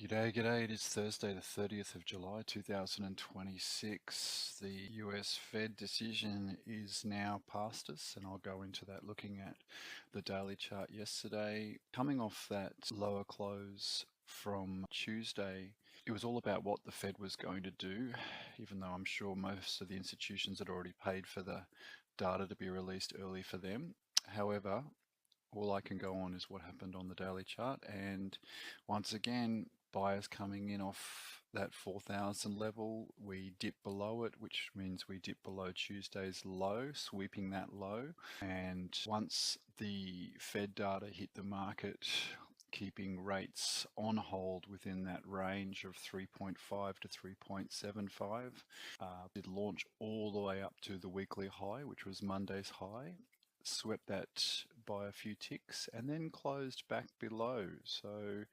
G'day. It is Thursday, the 30th of July, 2026. The US Fed decision is now past us, and I'll go into that looking at the daily chart yesterday. Coming off that lower close from Tuesday, it was all about what the Fed was going to do, even though I'm sure most of the institutions had already paid for the data to be released early for them. However, all I can go on is what happened on the daily chart, and once again, buyers coming in off that 4,000 level. We dip below it, which means we dip below Tuesday's low, sweeping that low. And once the Fed data hit the market, keeping rates on hold within that range of 3.5 to 3.75, did launch all the way up to the weekly high, which was Monday's high, swept that by a few ticks and then closed back below. So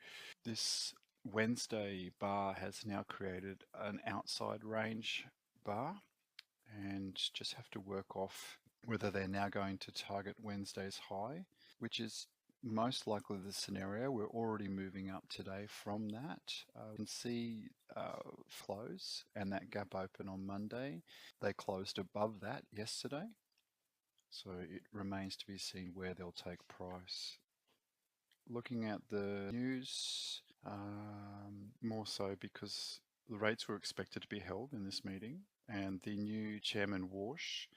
this Wednesday bar has now created an outside range bar, and just have to work off whether they're now going to target Wednesday's high, which is most likely the scenario. We're already moving up today from that. You can see close and that gap open on Monday. They closed above that yesterday. So it remains to be seen where they'll take price. Looking at the news, more so because the rates were expected to be held in this meeting, and the new chairman Warsh,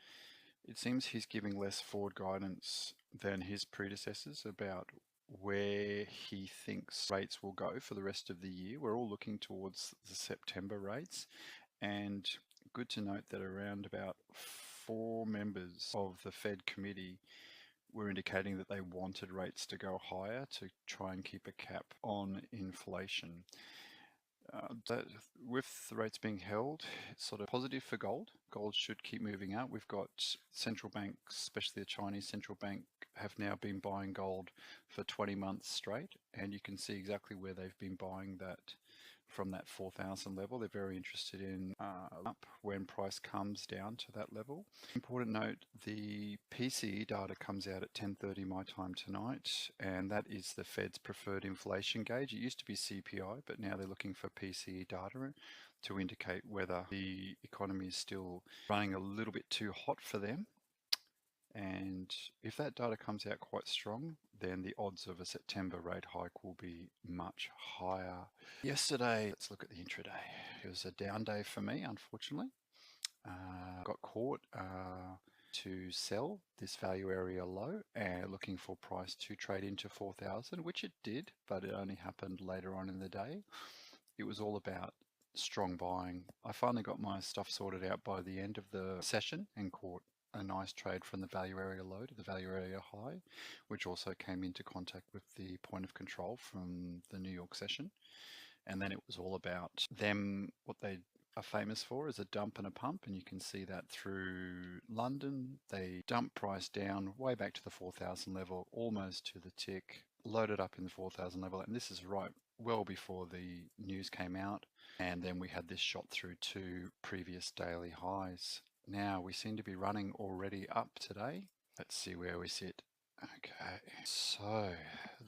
it seems he's giving less forward guidance than his predecessors about where he thinks rates will go for the rest of the year. We're all looking towards the September rates, and good to note that around about 4 members of the Fed committee were indicating that they wanted rates to go higher to try and keep a cap on inflation. That with the rates being held, it's sort of positive for gold. Gold should keep moving up. We've got central banks, especially the Chinese central bank, have now been buying gold for 20 months straight, and you can see exactly where they've been buying that from that 4,000 level. They're very interested in up when price comes down to that level. Important note, the PCE data comes out at 10:30 my time tonight, and that is the Fed's preferred inflation gauge. It used to be CPI, but now they're looking for PCE data to indicate whether the economy is still running a little bit too hot for them. And if that data comes out quite strong, then the odds of a September rate hike will be much higher. Yesterday, let's look at the intraday. It was a down day for me, unfortunately. Got caught to sell this value area low and looking for price to trade into 4,000, which it did, but it only happened later on in the day. It was all about strong buying. I finally got my stuff sorted out by the end of the session and caught a nice trade from the value area low to the value area high, which also came into contact with the point of control from the New York session. And then it was all about them, what they are famous for is a dump and a pump, and you can see that through London. They dump price down way back to the 4,000 level, almost to the tick, loaded up in the 4,000 level, and this is right well before the news came out, and then we had this shot through to previous daily highs. Now we seem to be running already up today. Let's see where we sit. Okay, so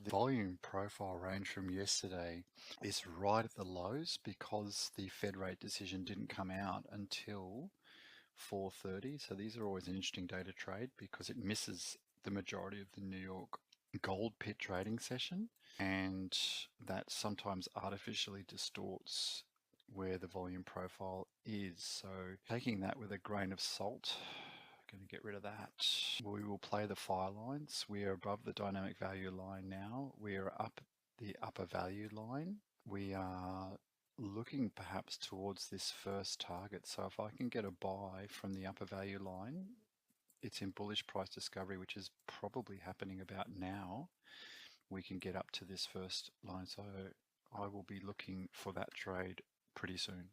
the volume profile range from yesterday is right at the lows because the Fed rate decision didn't come out until 4:30. So these are always an interesting day to trade because it misses the majority of the New York gold pit trading session, and that sometimes artificially distorts where the volume profile is. So taking that with a grain of salt, going to get rid of that. We will play the fire lines. We are above the dynamic value line now. We are up the upper value line. We are looking perhaps towards this first target. So if I can get a buy from the upper value line, it's in bullish price discovery, which is probably happening about now. We can get up to this first line. So I will be looking for that trade pretty soon.